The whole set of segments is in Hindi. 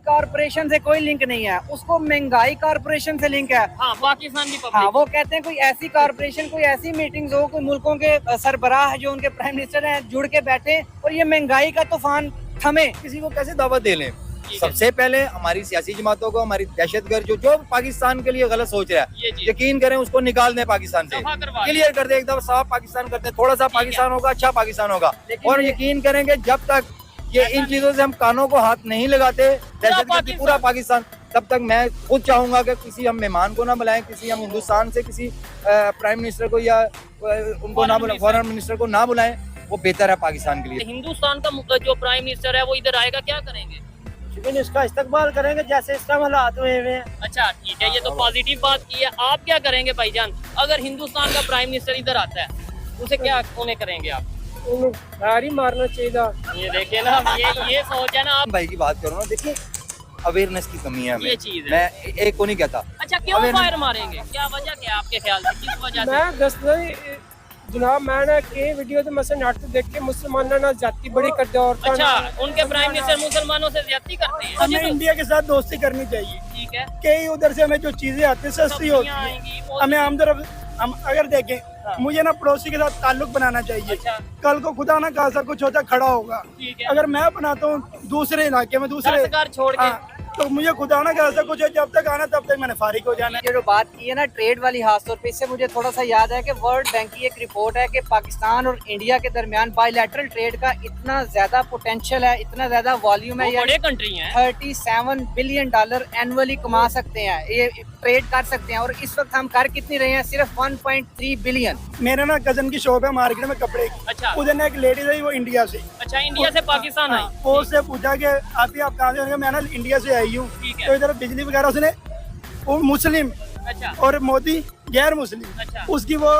कारपोरेशन से कोई लिंक नहीं है, उसको महंगाई कारपोरेशन से लिंक है। हाँ, पाकिस्तान की पब्लिक। हाँ, वो कहते हैं कोई ऐसी कारपोरेशन, कोई ऐसी मीटिंग्स हो, कोई मुल्कों के सरबराह जो उनके प्राइम मिनिस्टर हैं जुड़ के बैठे और ये महंगाई का तूफान थमे। किसी को कैसे दावत दे लें? सबसे पहले हमारी सियासी जमातों को, हमारी दहशतगर्द जो पाकिस्तान के लिए गलत सोच रहा है, यकीन करें उसको निकाल दें पाकिस्तान से, क्लियर कर दें, एकदम साफ पाकिस्तान करते हैं। थोड़ा सा पाकिस्तान होगा, अच्छा पाकिस्तान होगा। और यकीन करेंगे जब तक ये इन चीजों से हम कानों को हाथ नहीं लगाते, दहशतगर्दी पूरा पाकिस्तान, तब तक मैं खुद चाहूंगा कि किसी हम मेहमान को ना बुलाएं, किसी हम हिंदुस्तान से किसी प्राइम मिनिस्टर को या उनको ना बुलाएं, फॉरेन मिनिस्टर को ना बुलाएं, वो बेहतर है पाकिस्तान के लिए। हिंदुस्तान का जो प्राइम मिनिस्टर है वो इधर आएगा, क्या करेंगे? इसका इस्तेमाल करेंगे जैसे इसका हालात हुए हैं। अच्छा ठीक है, ये तो पॉजिटिव बात की है। आप क्या करेंगे भाईजान अगर हिंदुस्तान का प्राइम मिनिस्टर इधर आता है, उसे क्या उन्हें करेंगे आप? ही मारना चाहिए। ये देखिए ना, ये सोच है ना। आप भाई की बात करो ना, देखिए अवेयरनेस की कमी है हमें, ये चीज है। मैं एक को नहीं कहता। अच्छा, क्यों फायर मारेंगे? क्या वजह क्या है आपके ख्याल से, किस वजह से? मैं दस जनाब मैंने के वीडियो तो मसलन नाटक देख के मुसलमानों ना जाति बड़ी करते और अच्छा, उनके प्राइम मिनिस्टर मुसलमानों से ज्यादती करते हैं। हमें इंडिया के साथ दोस्ती करनी चाहिए। ठीक है, कई उधर से हमें जो चीजें आती है सस्ती होती है, हमें हम अगर देखें, मुझे ना पड़ोसी के साथ ताल्लुक बनाना चाहिए। अच्छा। कल को खुदा ना खासा कुछ होता खड़ा होगा, ठीक है। अगर मैं बनाता हूँ दूसरे इलाके में दूसरे सरकार छोड़ के, हाँ, तो मुझे खुदा ना खासा कुछ है, जब तक आना तब तक मैंने फारिग हो जाना है। ये जो बात की है ना ट्रेड वाली, खास तौर पे इससे मुझे थोड़ा सा याद है कि वर्ल्ड बैंक की एक रिपोर्ट है कि पाकिस्तान और इंडिया के दरमियान बायलैटरल ट्रेड का इतना ज्यादा पोटेंशियल है, इतना ज्यादा वॉल्यूम है, बड़े कंट्री हैं, 37 बिलियन डॉलर एनुअली कमा सकते हैं, ये ट्रेड कर सकते हैं। और इस वक्त हम कर कितनी रहे हैं? सिर्फ 1.3 बिलियन। मेरे ना कजन की शॉप है मार्केट में कपड़े की। अच्छा। उधर ना एक लेडीज है, वो इंडिया से। अच्छा, इंडिया से पाकिस्तान आई। वो उससे पूछा कि आप कहाँ से हो? मैं ना इंडिया से आई हूँ। ठीक है। तो इधर बिजली वगैरह उसने, वो मुस्लिम अच्छा। और मोदी गैर मुस्लिम, अच्छा। उसकी वो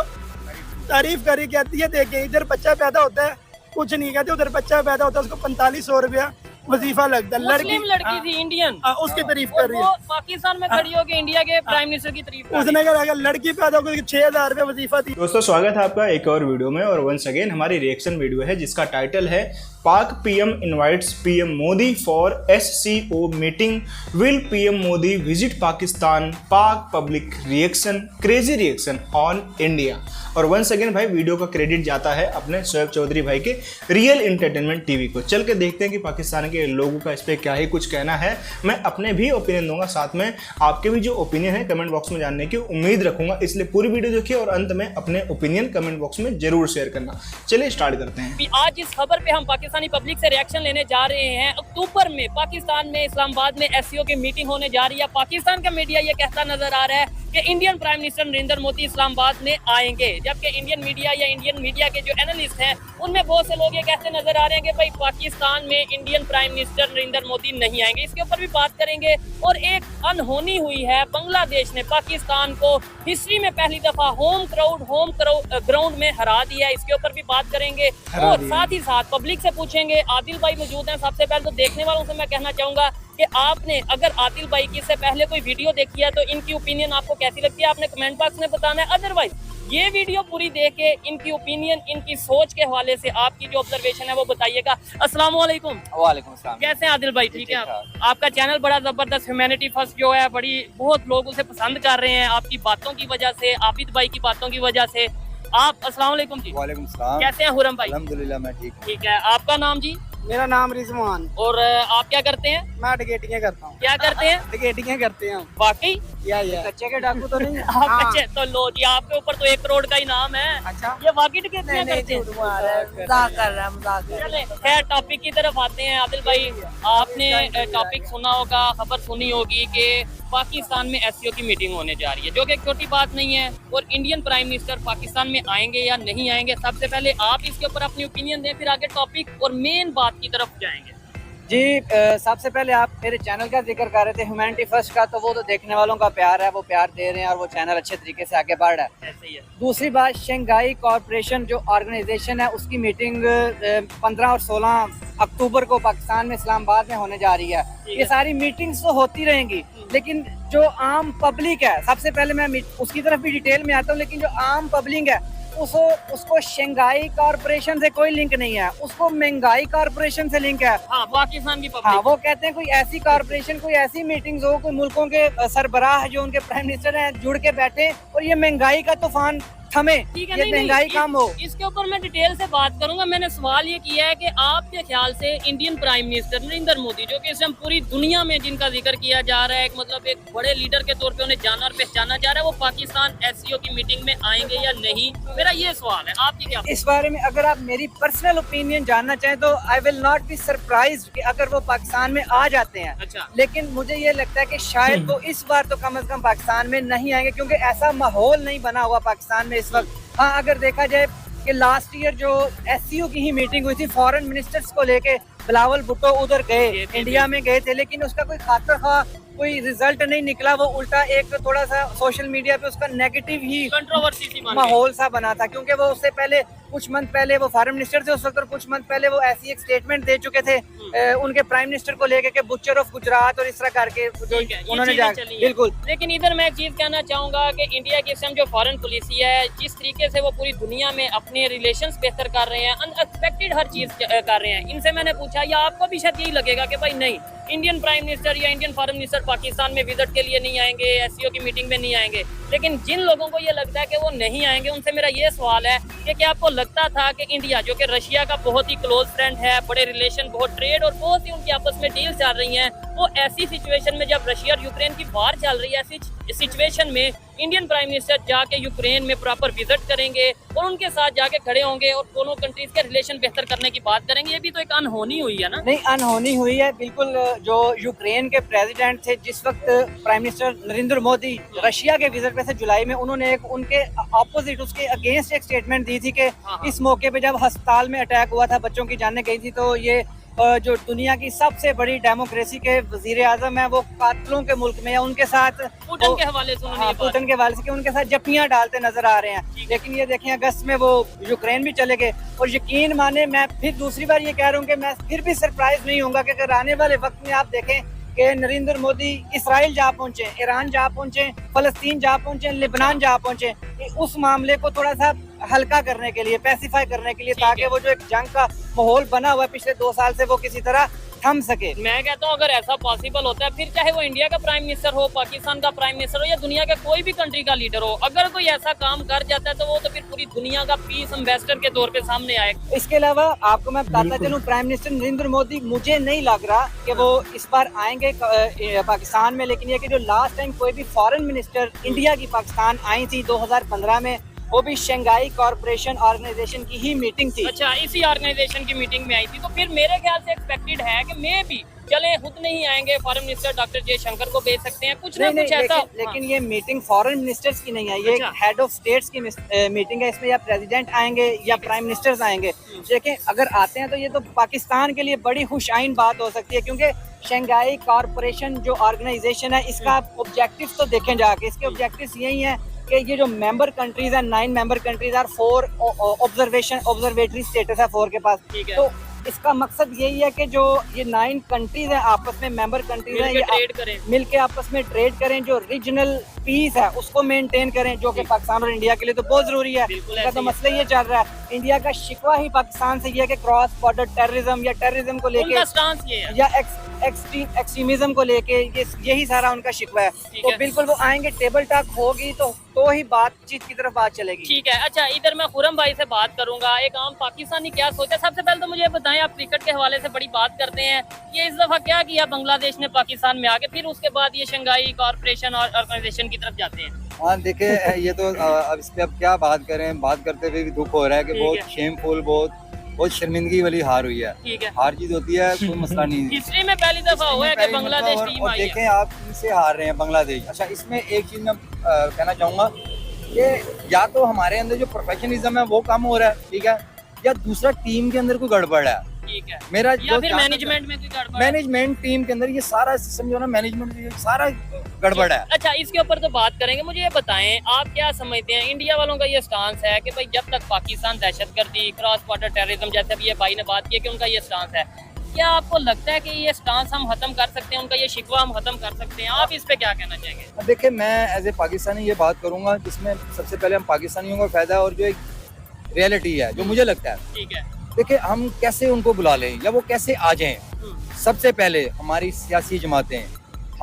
तारीफ करी, कहती है देखे इधर बच्चा पैदा होता है, कुछ नहीं कहते, उधर बच्चा पैदा होता है उसको 4500 रुपया वजीफा लगता है। मुस्लिम लड़की थी, इंडियन, उसकी तारीफ कर रही है। वो पाकिस्तान में खड़ी होकर इंडिया के प्राइम मिनिस्टर की तारीफ कर रही है। उसने कहा अगर लड़की पैदा होकर 6000 रुपया वजीफा दी। दोस्तों स्वागत है आपका एक और वीडियो में, और वंस अगेन हमारी रिएक्शन वीडियो है जिसका टाइटल है Pak PM invites PM Modi for SCO meeting, will PM Modi visit Pakistan, Pak public reaction, crazy reaction on India. और वंस अगेन भाई वीडियो का क्रेडिट जाता है अपने शोएब चौधरी भाई के रियल एंटरटेनमेंट टीवी को। चल के देखते हैं कि पाकिस्तान के लोगों का इस पर क्या ही कुछ कहना है। मैं अपने भी ओपिनियन दूंगा, साथ में आपके भी जो ओपिनियन है कमेंट बॉक्स में जानने की उम्मीद रखूंगा, इसलिए पूरी वीडियो देखिए और अंत में अपने ओपिनियन कमेंट बॉक्स में जरूर शेयर करना। चलिए स्टार्ट करते हैं। आज इस खबर पे हम पाकिस्तानी पब्लिक से रिएक्शन लेने जा रहे हैं। अक्टूबर में पाकिस्तान में इस्लामाबाद में एससीओ की मीटिंग होने जा रही है। पाकिस्तान का मीडिया ये कहता नजर आ रहा है कि Indian prime minister Narendra Modi Islamabad में आएंगे, जबकि इंडियन मीडिया या इंडियन मीडिया के जो एनालिस्ट हैं उनमें बहुत से लोग ये कहते नजर आ रहे हैं कि भाई पाकिस्तान में Indian prime minister Narendra Modi नहीं आएंगे। इसके ऊपर भी बात करेंगे। और एक अनहोनी हुई है, बांग्लादेश ने पाकिस्तान को हिस्ट्री में पहली दफा होम ग्राउंड में हरा दिया, इसके ऊपर भी बात करेंगे। और साथ ही साथ पब्लिक से पूछेंगे। आदिल भाई मौजूद हैं। सबसे पहले तो देखने वालों से मैं कहना चाहूंगा कि आपने अगर आदिल भाई की इससे पहले कोई वीडियो देखी है तो इनकी ओपिनियन आपको कैसी लगती है, आपने कमेंट बॉक्स में बताना है। अदरवाइज ये वीडियो पूरी देख के इनकी ओपिनियन, इनकी सोच के हवाले से आपकी जो ऑब्जर्वेशन है वो बताइएगा। अस्सलाम वालेकुम। वालेकुम अस्सलाम। कैसे हैं आदिल भाई? ठीक है। आपका चैनल बड़ा जबरदस्त ह्यूमैनिटी फर्स्ट जो है, बहुत लोग उसे पसंद कर रहे हैं आपकी बातों की वजह से, आबिद भाई की बातों की वजह से। आप अस्सलाम वालेकुम जी। वालेकुम सलाम। कैसे हैं हुरम भाई? अल्हम्दुलिल्लाह मैं ठीक। ठीक है। आपका नाम जी? मेरा नाम रिजवान। और आप क्या करते हैं? मैं टिकेटिंग करता हूँ। क्या करते हैं? टिकेटिंग करते हैं। वाकई या कच्चे के डाकू तो नहीं? आप अच्छे तो लो जी, आपके ऊपर तो 1 करोड़ का इनाम है। अच्छा। ये वाकई टिकट करते हैं? मजाक कर रहा है, मजाक। चले खैर टॉपिक की तरफ आते हैं। आदिल भाई, आपने टॉपिक सुना होगा, खबर सुनी होगी कि पाकिस्तान में एससीओ की मीटिंग होने जा रही है, जो कि एक छोटी बात नहीं है। और इंडियन प्राइम मिनिस्टर पाकिस्तान में आएंगे या नहीं आएंगे, सबसे पहले आप इसके ऊपर अपनी ओपिनियन दें, फिर आगे टॉपिक और मेन बात की तरफ जाएंगे। जी, सबसे पहले आप मेरे चैनल का जिक्र कर रहे थे ह्यूमैनिटी फर्स्ट का, तो वो तो देखने वालों का प्यार है, वो प्यार दे रहे हैं और वो चैनल अच्छे तरीके से आगे बढ़ रहा है। ऐसे ही है। दूसरी बात, शंघाई कॉरपोरेशन जो ऑर्गेनाइजेशन है उसकी मीटिंग 15 और 16 अक्टूबर को पाकिस्तान में इस्लामाबाद में होने जा रही है। ये सारी मीटिंग्स तो होती रहेंगी, लेकिन जो आम पब्लिक है, सबसे पहले मैं उसकी तरफ भी डिटेल में आता हूँ, लेकिन जो आम पब्लिक है उसको शंघाई कॉरपोरेशन से कोई लिंक नहीं है, उसको महंगाई कॉरपोरेशन से लिंक है। हाँ, पाकिस्तान की पब्लिक। हाँ, वो कहते हैं कोई ऐसी कॉरपोरेशन, कोई ऐसी मीटिंग्स हो, कोई मुल्कों के सरबराह जो उनके प्राइम मिनिस्टर हैं जुड़ के बैठे और ये महंगाई का तूफान थमे, ठीक है, ये महंगाई कम हो। इसके ऊपर मैं डिटेल से बात करूंगा। मैंने सवाल ये किया है कि आपके ख्याल से Indian prime minister Narendra Modi, जो कि इस टाइम पूरी दुनिया में जिनका जिक्र किया जा रहा है, मतलब एक बड़े लीडर के तौर पे उन्हें जाना और पहचाना जा रहा है, वो पाकिस्तान एससीओ की मीटिंग में आएंगे या नहीं? मेरा ये सवाल है, आपकी क्या? इस बारे में अगर आप मेरी पर्सनल ओपिनियन जानना चाहें तो I will not be surprised कि अगर वो पाकिस्तान में आ जाते हैं। अच्छा। लेकिन मुझे ये लगता है कि शायद वो इस बार तो कम से कम पाकिस्तान में नहीं आएंगे, क्योंकि ऐसा माहौल नहीं बना हुआ पाकिस्तान में इस वक्त। हाँ, अगर देखा जाए कि लास्ट ईयर जो एससीओ की ही मीटिंग हुई थी, फॉरेन मिनिस्टर्स को लेके बिलावल भुट्टो उधर गए, इंडिया में गए थे, लेकिन उसका कोई खातर खा कोई रिजल्ट नहीं निकला। वो उल्टा एक थोड़ा सा सोशल मीडिया पे उसका नेगेटिव ही कंट्रोवर्सी माहौल सा बना था, क्योंकि वो उससे पहले कुछ मंथ पहले वो फॉरेन मिनिस्टर थे उस वक्त, और कुछ मंथ पहले वो ऐसी एक स्टेटमेंट दे चुके थे उनके प्राइम मिनिस्टर को लेके कि बुचर ऑफ गुजरात और इस तरह करके जो उन्होंने बिल्कुल। लेकिन इधर मैं एक चीज कहना चाहूंगा कि इंडिया की इस जो फॉरेन पॉलिसी है, जिस तरीके से वो पूरी दुनिया में अपने रिलेशंस बेहतर कर रहे हैं, अनएक्सपेक्टेड हर चीज कर रहे हैं। इनसे मैंने पूछा, या आपको भी शायद यही लगेगा कि भाई नहीं, इंडियन प्राइम मिनिस्टर या इंडियन फॉरेन मिनिस्टर पाकिस्तान में विजिट के लिए नहीं आएंगे, एससीओ की मीटिंग में नहीं आएंगे, लेकिन जिन लोगों को ये लगता है कि वो नहीं आएंगे, उनसे मेरा ये सवाल है कि क्या आपको लगता था कि इंडिया, जो कि रशिया का बहुत ही क्लोज फ्रेंड है, बड़े रिलेशन, बहुत ट्रेड और बहुत ही उनकी आपस में डील चल रही हैं, वो ऐसी सिचुएशन में जब रशिया और यूक्रेन की वार चल रही है, ऐसी सिचुएशन में इंडियन प्राइम मिनिस्टर जाके यूक्रेन में प्रॉपर विजिट करेंगे और उनके साथ जाके खड़े होंगे और दोनों कंट्रीज के रिलेशन बेहतर करने की बात करेंगे? ये भी तो एक अनहोनी हुई है ना? नहीं, अनहोनी हुई है बिल्कुल। जो यूक्रेन के प्रेसिडेंट थे जिस वक्त, prime minister Narendra Modi Russia के विजिट पे थे जुलाई में, उन्होंने एक उनके ऑपोजिट, उसके अगेंस्ट एक स्टेटमेंट दी थी कि इस मौके पे जब अस्पताल में अटैक हुआ था, बच्चों की जानें गई थी, तो ये जो दुनिया की सबसे बड़ी डेमोक्रेसी के वजीर आजम है, वो कातिलों के मुल्क में, या उनके साथ पुतिन के हवाले से पुतिन के हवाले से कि उनके साथ जप्पियां डालते नजर आ रहे हैं। लेकिन ये देखें, अगस्त में वो यूक्रेन भी चले गए, और यकीन माने मैं फिर दूसरी बार ये कह रहा हूँ कि मैं फिर भी सरप्राइज नहीं होऊंगा कि अगर आने वाले वक्त में आप देखें कि नरेंद्र मोदी इसराइल जा पहुंचे, ईरान जा पहुंचे, फलस्तीन जा पहुंचे, लिबनान जा पहुंचे, उस मामले को थोड़ा सा हल्का करने के लिए, पैसिफाई करने के लिए, ताकि वो जो एक जंग का माहौल बना हुआ है पिछले 2 साल से, वो किसी तरह थम सके। मैं कहता हूँ अगर ऐसा पॉसिबल होता है, फिर चाहे वो इंडिया का प्राइम मिनिस्टर हो, पाकिस्तान का प्राइम मिनिस्टर हो, या दुनिया का कोई भी कंट्री का लीडर हो, अगर कोई ऐसा काम कर जाता है तो वो तो फिर पूरी दुनिया का पीस एम्बेसडर के तौर पे सामने आए। इसके अलावा आपको मैं बताता चलूं, प्राइम मिनिस्टर नरेंद्र मोदी, मुझे नहीं लग रहा कि वो इस बार आएंगे पाकिस्तान में। लेकिन ये कि जो लास्ट टाइम कोई भी फॉरेन मिनिस्टर इंडिया की पाकिस्तान आई थी 2015 में, वो भी शंघाई कॉरपोरेशन ऑर्गेनाइजेशन की ही मीटिंग थी। अच्छा, इसी ऑर्गेनाइजेशन की मीटिंग में आई थी, तो फिर मेरे ख्याल से एक्सपेक्टेड है कि मे भी चले, खुद नहीं आएंगे, फॉरेन मिनिस्टर डॉक्टर जयशंकर को भेज सकते हैं, कुछ ना कुछ ऐसा। लेकिन ये मीटिंग फॉरेन मिनिस्टर्स की नहीं है, ये हेड ऑफ स्टेट्स की मीटिंग है। इसमें या प्रेसिडेंट आएंगे या प्राइम मिनिस्टर्स आएंगे। देखें, अगर आते हैं तो ये तो पाकिस्तान के लिए बड़ी खुशआइन बात हो सकती है, क्योंकि शंघाई कॉरपोरेशन जो ऑर्गेनाइजेशन है, इसका ऑब्जेक्टिव तो देखें जाके, इसके ऑब्जेक्टिव्स यही हैं कि ये जो मेंबर कंट्रीज हैं, 9 मेंबर कंट्रीज और 4 ऑब्जर्वेटरी स्टेटस है 4 के पास। तो इसका मकसद यही है कि जो ये 9 कंट्रीज हैं, आपस में मेंबर कंट्रीज हैं, ये मिलके आपस में ट्रेड करें, जो रीजनल पीस है उसको मेंटेन करें, जो कि पाकिस्तान और इंडिया के लिए तो बहुत जरूरी है। इसका तो मसला ये चल रहा है, इंडिया का शिकवा ही पाकिस्तान से ये है कि क्रॉस बॉर्डर टेररिज्म या टेररिज्म को लेके या एक्सट्रीमिज्म को लेके, यही सारा उनका शिकवा है। तो बिल्कुल वो आएंगे, टेबल टॉक होगी तो ही बातचीत की तरफ बात चलेगी। ठीक है। अच्छा, इधर मैं खुरम भाई से बात करूंगा, एक आम पाकिस्तानी क्या सोचा। सबसे पहले तो मुझे बताएं, आप क्रिकेट के हवाले से बड़ी बात करते हैं, ये इस दफा क्या किया बांग्लादेश ने पाकिस्तान में आके, फिर उसके बाद ये शंघाई कॉरपोरेशन और ऑर्गेनाइजेशन की तरफ जाते हैं? हाँ, देखिए, ये तो अब इस पे अब क्या बात करें, बात करते हुए भी दुख हो रहा है कि बहुत शेमफुल, बहुत शर्मिंदगी वाली हार हुई है। ठीक है, हार जीत होती है, कोई मसला नहीं। हिस्ट्री में पहली दफा हुआ है कि बांग्लादेश टीम आई है। देखें, आप इनसे हार रहे हैं बांग्लादेश। अच्छा, इसमें एक चीज मैं कहना चाहूंगा कि या तो हमारे अंदर जो प्रोफेशनलिज्म है वो कम हो रहा है, ठीक है, या दूसरा टीम के अंदर कोई गड़बड़ है। ठीक है, मेरा या फिर मैनेजमेंट में कोई गड़बड़, मैनेजमेंट टीम के अंदर ये सारा सिस्टम जो ना, मैनेजमेंट सारा गड़बड़ है। अच्छा, इसके ऊपर तो बात करेंगे। मुझे ये बताएं, आप क्या समझते हैं, इंडिया वालों का ये स्टांस है कि भाई जब तक पाकिस्तान दहशतगर्दी, क्रॉस बॉर्डर टेररिज्म, जैसे अभी ये भाई ने बात की कि उनका ये स्टांस है, क्या आपको लगता है कि ये स्टांस हम खत्म कर सकते हैं, उनका ये शिकवा हम खत्म कर सकते हैं? आप इस पे क्या कहना चाहेंगे? देखिए, मैं एज ए पाकिस्तानी ये बात करूंगा, जिसमें सबसे पहले हम पाकिस्तानियों का फायदा है, और जो एक रियलिटी है जो मुझे लगता है। ठीक है। देखिए हम कैसे उनको बुला लें या वो कैसे आ जाएं। सबसे पहले हमारी सियासी जमातें,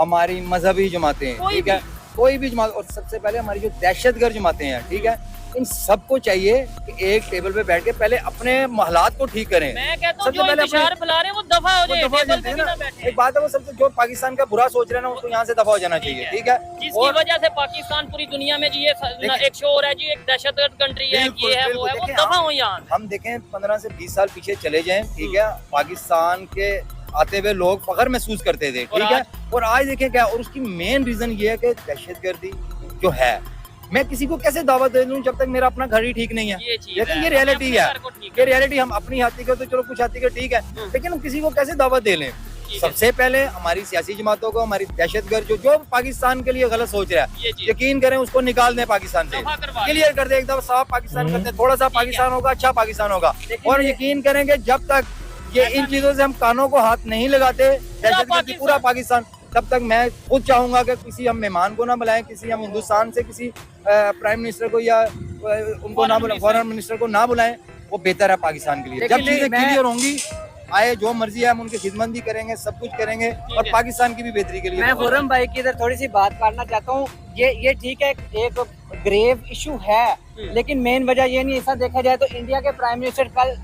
हमारी मजहबी जमातें, ठीक है, कोई भी जमात, और सबसे पहले हमारी जो दहशतगर्द जमातें हैं, ठीक है, इन सबको चाहिए कि एक टेबल पे बैठ के पहले अपने हालात को ठीक करें। मैं कहता हूं जो इंतजार फैला रहे हैं वो दफा हो जाए, टेबल पे भी ना बैठे। एक बात है, वो सबसे जो पाकिस्तान का बुरा सोच रहे हैं ना उसको यहाँ से दफा हो जाना चाहिए, ठीक है। जिसकी वजह से पाकिस्तान पूरी दुनिया में जी एक शोर है जी, एक दहशतगर्द कंट्री है, ये है वो है, वो दफा हो यहाँ। हम देखें 15 से 20 साल पीछे चले जाएं, ठीक है, पाकिस्तान के आते हुए लोग फख्र महसूस करते थे, ठीक है, और आज देखें क्या, और उसकी मेन रीजन ये है कि दहशतगर्दी जो है, मैं किसी को कैसे दावत दे दूं जब तक मेरा अपना घर ही ठीक नहीं है। लेकिन ये रियलिटी है, ये रियलिटी, हम अपनी हाथी का तो चलो कुछ हाथी का ठीक है, लेकिन हम किसी को कैसे दावत दे लें। सबसे पहले हमारी सियासी जमातों को, हमारी दहशतगर्द जो पाकिस्तान के लिए गलत सोच रहा है, यकीन करें उसको निकाल दें पाकिस्तान से, क्लियर कर दे, एकदम साफ पाकिस्तान करते, थोड़ा सा पाकिस्तान होगा, अच्छा पाकिस्तान होगा। और यकीन करेंगे जब तक ये इन चीजों से हम कानों को हाथ नहीं लगाते, दहशतगर्दी पूरा पाकिस्तान, तब तक मैं खुद चाहूंगा कि किसी हम मेहमान को ना बुलाएं, किसी हम हिंदुस्तान से किसी प्राइम मिनिस्टर को या उनको ना बुलाएं, फॉरेन मिनिस्टर को ना बुलाएं, वो बेहतर है पाकिस्तान के लिए। जब चीजें क्लियर होंगी, आए जो मर्जी है हम उनकी खिदमत भी करेंगे, सब कुछ करेंगे, और पाकिस्तान की भी बेहतरी के लिए। मैं खुर्रम भाई की इधर थोड़ी सी बात करना चाहता हूँ। ये ठीक है, एक ग्रेव इशू है, लेकिन मेन वजह ये नहीं, ऐसा देखा जाए तो इंडिया के प्राइम मिनिस्टर कल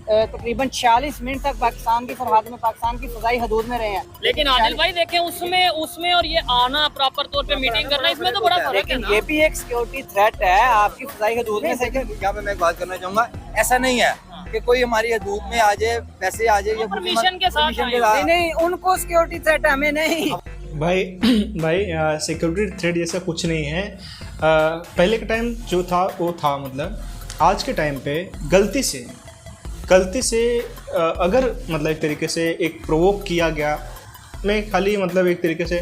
तकरीबन 46 मिनट तक पाकिस्तान की सरहद में, पाकिस्तान की फजाई हदूद में रहे हैं। लेकिन आदिल भाई देखें उसमें और ये आना प्रॉपर तौर पे मीटिंग करना, इसमें तो बड़ा फर्क है ना। ये भी एक सिक्योरिटी थ्रेट है आपकी फजाई हदूद में। यहाँ पे मैं एक बात करना चाहूंगा, ऐसा नहीं है कि कोई हमारी हदूद में आ जाए, वैसे आ जाए, परमिशन के साथ नहीं, उनको सिक्योरिटी थ्रेट हमें नहीं। भाई सिक्योरिटी थ्रेट जैसा कुछ नहीं है। पहले के टाइम जो था वो था, मतलब आज के टाइम पे गलती से अगर मतलब एक तरीके से एक प्रोवोक किया गया, मैं खाली मतलब एक तरीके से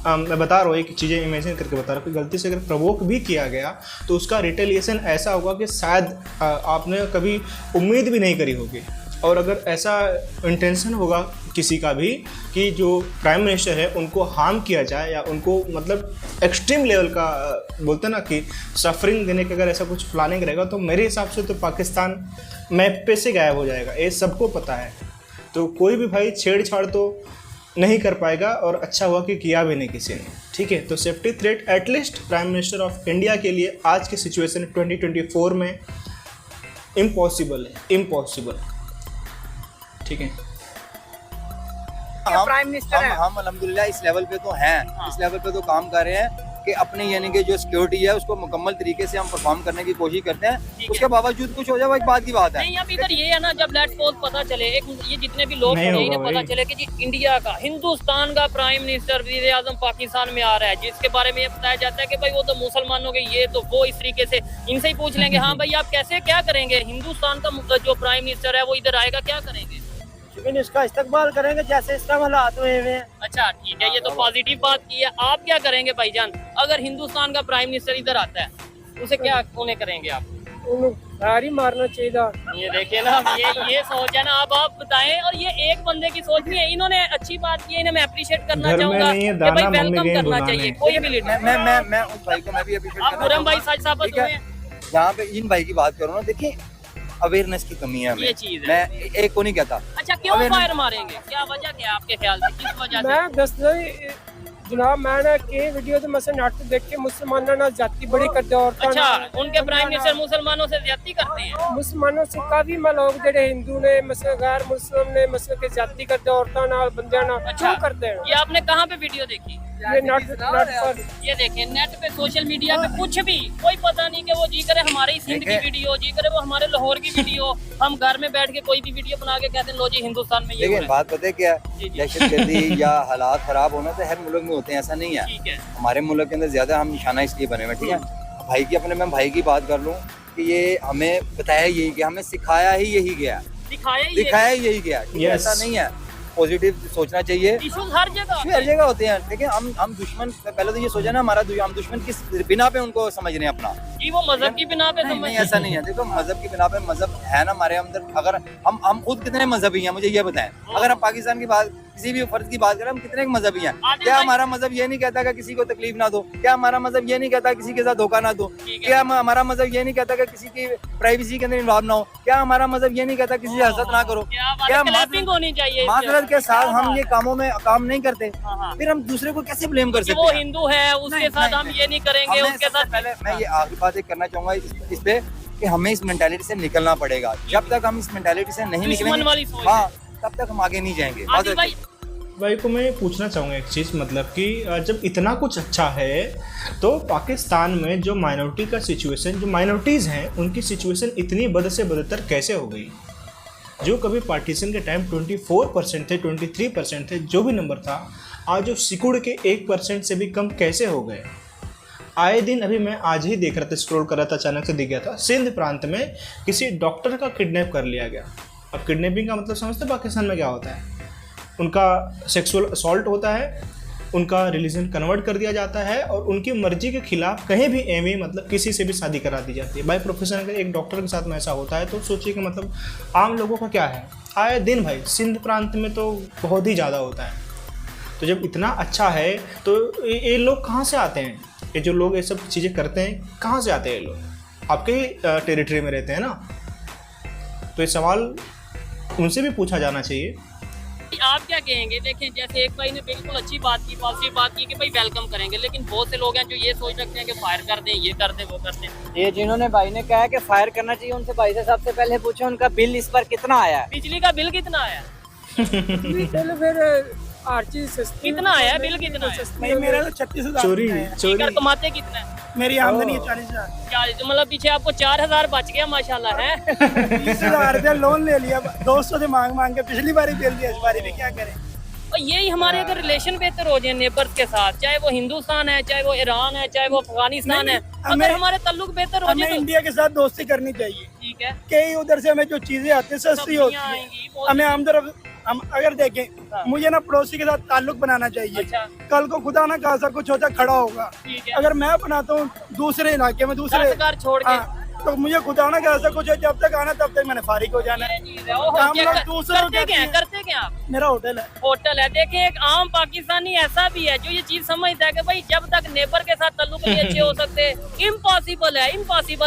मैं बता रहा हूँ, एक चीज़ें इमेजिन करके बता रहा हूँ कि गलती से अगर प्रोवोक भी किया गया तो उसका रिटेलिएशन ऐसा होगा कि शायद आपने कभी उम्मीद भी नहीं करी होगी। और अगर ऐसा इंटेंशन होगा किसी का भी कि जो प्राइम मिनिस्टर है उनको हार्म किया जाए या उनको मतलब एक्सट्रीम लेवल का बोलते हैं ना कि सफरिंग देने का, अगर ऐसा कुछ प्लानिंग रहेगा तो मेरे हिसाब से तो पाकिस्तान मैप पे से गायब हो जाएगा, ये सबको पता है। तो कोई भी भाई छेड़छाड़ तो नहीं कर पाएगा, और अच्छा हुआ कि किया भी नहीं किसी ने, ठीक है। तो safety threat at least prime minister of India के लिए आज की सिचुएशन 2024 में इम्पॉसिबल है, इम्पॉसिबल, ठीक है। प्राइम मिनिस्टर हम अल्हम्दुलिल्लाह इस लेवल पे तो हैं, इस लेवल पे तो काम कर रहे हैं कि अपनी यानी कि जो सिक्योरिटी है उसको मुकम्मल तरीके से हम परफॉर्म करने की कोशिश करते हैं। उसके बावजूद कुछ हो जाए वो एक बात की बात है। नहीं, अब इधर ये है ना, जब लेट्स सपोज पता चले, एक ये जितने भी लोग हैं इन्हें पता चले कि जी इंडिया का, हिंदुस्तान का प्राइम मिनिस्टर वज़ीर आज़म पाकिस्तान में आ रहा है, जिसके बारे में ये बताया जाता है कि भाई वो तो मुसलमानों के, ये तो वो, इस तरीके से इनसे ही पूछ लेंगे, हाँ भाई आप कैसे क्या करेंगे, हिंदुस्तान का जो प्राइम मिनिस्टर है वो इधर आएगा, क्या करेंगे, इसका इस्तेमाल करेंगे जैसे इसका हालात हुए हुए हैं। अच्छा ठीक है, ये तो पॉजिटिव बात की है। आप क्या करेंगे भाईजान, अगर हिंदुस्तान का प्राइम मिनिस्टर इधर आता है, उसे क्या उन्हें करेंगे आप? गाड़ी मारना चाहिए। ये देखिए ना, ये सोच है ना। अब आप बताएं, और ये एक बंदे की सोच नहीं है, इन्होंने अच्छी बात की है, इन्हें मैं अप्रिशिएट करना चाहूंगा कि भाई वेलकम करना चाहिए कोई भी लीडर। मैं उस भाई को मैं भी अप्रिशिएट आप खुर्रम भाई सच साबित हुए। यहाँ पे इन भाई की बात करो ना, देखिए अवेयरनेस की कमी है, ये चीज है। मैं एक को नहीं कहता। अच्छा, क्यों फायर मारेंगे, क्या वजह क्या है आपके ख्याल से, किस वजह से? मैं दसदा जनाब, मैं के वीडियो तो मसलन नाटक देख के मुसलमानों ना जाति बड़ी करते और अच्छा, उनके प्राइम मिनिस्टर मुसलमानों से ज्यादती करते हैं। मुसलमानों से काफी लोग जेडे हिंदू ने मसल गैर मुस्लिम ने मसल के जाति करते औरतां नाल बंदियां नाल। अच्छा करते हैं। ये आपने कहाँ पे वीडियो देखी? ये नेट पर, ये देखें नेट पे, सोशल मीडिया पे, कुछ भी कोई पता नहीं कि वो जी करे हमारे इस हिंद की वीडियो, जी करे वो हमारे लाहौर की वीडियो, हम घर में बैठ के कोई भी वीडियो बना के कहते हैं लो जी हिंदुस्तान में ये हो रहा है। बात पता है क्या, दहशतगर्दी या हालात खराब होना तो हर मुल्क में होते हैं, ऐसा नहीं है। ठीक है, हमारे मुल्क के अंदर ज्यादा हम निशाना इसलिए बने हुए, ठीक है। भाई की अपने मैं भाई की बात कर लूँ कि ये हमें बताया यही गया, हमें सिखाया ही यही गया, दिखाया ही यही गया, ऐसा नहीं है। पॉजिटिव सोचना चाहिए, इश्यूज हर जगह होते हैं। देखिए हम दुश्मन, पहले तो ये सोचा ना हमारा हम दुश्मन किस बिना पे उनको समझ रहे हैं अपना, कि वो मजहब की बिना पे नहीं, ऐसा नहीं है। देखो मजहब की बिना पे, मजहब है ना हमारे अंदर, अगर हम खुद कितने मजहबी हैं मुझे ये बताएं। अगर हम पाकिस्तान की बात किसी भी फर्ज की बात करें, हम कितने मजहबी हैं। आदिल क्या भाई- हमारा मजहब ये नहीं कहता कि किसी को तकलीफ ना दो? क्या हमारा मजहब ये नहीं कहता किसी के साथ धोखा ना दो? क्या हमारा मजहब ये नहीं कहता कि किसी की प्राइवेसी के अंदर इन्वॉल्व ना हो? क्या हमारा मजहब ये नहीं कहता किसी से हसद ना करो? क्या क्लैपिंग होनी चाहिए माजरत के साथ हम ये कामों में काम नहीं करते, हाँ। फिर हम दूसरे को कैसे ब्लेम कर कि सकते वो हैं? हिंदू है उसके साथ हम ये नहीं करेंगे, हमें उसके सबसे साथ पहले मैं ये आखिरी बात एक करना चाहूंगा इस पे कि हमें इस मेंटालिटी से निकलना पड़ेगा। जब तक हम इस मेंटालिटी से नहीं दुश्मन वाली निकलेंगे, सोच हाँ, तब तक हम आगे नहीं जाएंगे। आदिल भाई भाई को मैं पूछना चाहूँगा एक चीज़, मतलब कि जब इतना कुछ अच्छा है तो पाकिस्तान में जो माइनॉरिटी का सिचुएशन, जो माइनॉरिटीज़ हैं उनकी सिचुएशन इतनी बद से बदतर कैसे हो गई? जो कभी पार्टीशन के टाइम 24% थे, 23% थे, जो भी नंबर था, आज जो सिकुड़ के 1% से भी कम कैसे हो गए? आए दिन, अभी मैं आज ही देख रहा था, स्क्रॉल कर रहा था, अचानक से दिख गया था, सिंध प्रांत में किसी डॉक्टर का किडनैप कर लिया गया। अब किडनैपिंग का मतलब समझते पाकिस्तान में क्या होता है? उनका सेक्सुअल असॉल्ट होता है, उनका रिलीजन कन्वर्ट कर दिया जाता है और उनकी मर्जी के खिलाफ कहीं भी एवं मतलब किसी से भी शादी करा दी जाती है। बाय प्रोफेशन अगर एक डॉक्टर के साथ में ऐसा होता है तो सोचिए कि मतलब आम लोगों का क्या है। आए दिन भाई सिंध प्रांत में तो बहुत ही ज़्यादा होता है। तो जब इतना अच्छा है तो ये लोग कहाँ से आते हैं? ये जो लोग ये सब चीज़ें करते हैं कहाँ से आते हैं? ये लोग आपके ही टेरिटरी में रहते हैं ना, तो ये सवाल उनसे भी पूछा जाना चाहिए। आप क्या कहेंगे? देखें, जैसे एक भाई ने बिल्कुल अच्छी बात की, पॉजिटिव बात की कि भाई वेलकम करेंगे, लेकिन बहुत से लोग हैं जो ये सोच रखते हैं कि फायर कर दें, ये कर दें, वो कर दें। ये जिन्होंने भाई ने कहा कि फायर करना चाहिए, उनसे भाई से सबसे पहले पूछो उनका बिल इस पर कितना आया है। बिजली का बिल कितना आया? चलो फिर हर चीज सस्ती कितना आया? बिल कितना है? नहीं, मेरा तो 36,000 चोरी है। कर कमाते कितना है? मेरी आमदनी है 40,000। क्या तो मतलब पीछे आपको 4,000 बच गया माशाल्लाह है। 20,000 रुपया लोन ले लिया, 200 से मांग मांग के पिछली बारी दे दिया, इस बारी भी क्या करें? और यही हमारे अगर रिलेशन बेहतर हो जाए नेबर्स के साथ, चाहे वो हिंदुस्तान है, चाहे वो ईरान है, चाहे वो अफगानिस्तान है, अगर हमारे ताल्लुक बेहतर हो हमें जाए तो इंडिया के साथ दोस्ती करनी चाहिए। ठीक है, कई उधर से हमें जो चीजें आती है सस्ती होती सब्जियां है, आएंगी, बहुत हमें हम अगर देखें, मुझे ना पड़ोसी के साथ ताल्लुक बनाना चाहिए। अच्छा। कल को खुदा ना खासा कुछ होता खड़ा होगा। ठीक है। अगर मैं बनाता हूँ दूसरे इलाके में, दूसरे सरकार छोड़ के हाँ, तो मुझे खुदा ना खासा कुछ हो, जब तक आना तब तक मैंने फारिग हो जाना है। ये चीज़ है। ओहो, काम क्या लोग कर- दूसरों को करते क्या हैं? कहते हैं। करते क्या आप? मेरा होटल है। होटल है। देखिए, एक आम पाकिस्तानी ऐसा भी है जो ये चीज समझता है कि भाई जब तक नेबर के साथ ताल्लुक नहीं अच्छे हो सकते, इम्पॉसिबल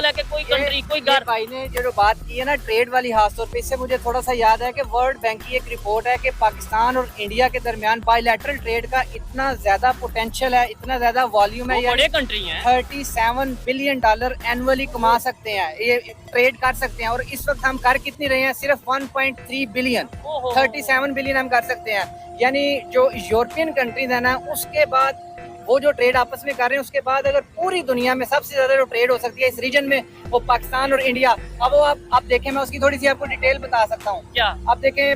है कि कोई कंट्री, कोई ये घर। भाई ने जो बात की है ना ट्रेड वाली, खास तौर पे इससे मुझे थोड़ा सा याद है कि वर्ल्ड बैंक की एक रिपोर्ट है कि पाकिस्तान और इंडिया के दरमियान बायलैटरल ट्रेड का इतना ज्यादा पोटेंशियल है, इतना ज्यादा वॉल्यूम है, वो बड़े कंट्री हैं। $37 बिलियन एनुअली कमा सकते हैं, ये ट्रेड कर सकते हैं। और इस वक्त हम कर कितनी रहे हैं? सिर्फ 1.3 बिलियन। ओहो। 37 बिलियन हम कर सकते हैं। यानी जो यूरोपियन कंट्रीज है ना, उसके बाद वो जो ट्रेड आपस में कर रहे हैं, उसके बाद अगर पूरी दुनिया में सबसे ज्यादा जो ट्रेड हो सकती है इस रीजन में, वो पाकिस्तान और इंडिया। अब वो आप देखें, मैं उसकी थोड़ी सी आपको डिटेल बता सकता हूँ। क्या? आप देखें,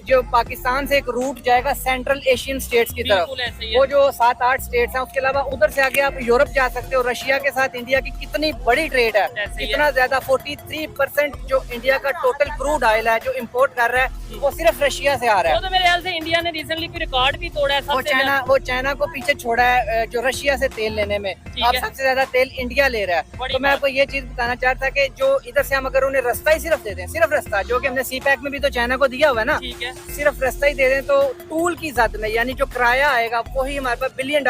जो पाकिस्तान से एक रूट जाएगा सेंट्रल एशियन स्टेट्स की तरफ, बिल्कुल ऐसे ही है। वो जो 7-8 स्टेट्स हैं, उसके अलावा उधर से आगे आप यूरोप जा सकते हो। रशिया के साथ इंडिया की कितनी बड़ी ट्रेड है, ऐसे ही है। इतना ज्यादा 43% जो इंडिया का टोटल क्रूड ऑयल है जो इम्पोर्ट कर रहा है, वो सिर्फ रशिया से आ रहा वो है। तो मेरे ख्याल से इंडिया ने रिसेंटली कोई रिकॉर्ड भी तोड़ा है वो सबसे ज्यादा। चाइना को पीछे छोड़ा है जो रशिया से तेल लेने में। ठीक अब है। सबसे ज्यादा तेल इंडिया ले रहा है। बड़ी तो मैं बात। आपको ये चीज बताना चाहता कि जो इधर से हम अगर उन्हें रास्ता ही सिर्फ दे दें, सिर्फ रास्ता, जो कि हमने सी पैक में भी तो चाइना को दिया हुआ है ना, ठीक है। सिर्फ रास्ता ही दे दें तो टूल की जद में, यानी जो किराया आएगा वही हमारे पास $1 बिलियन।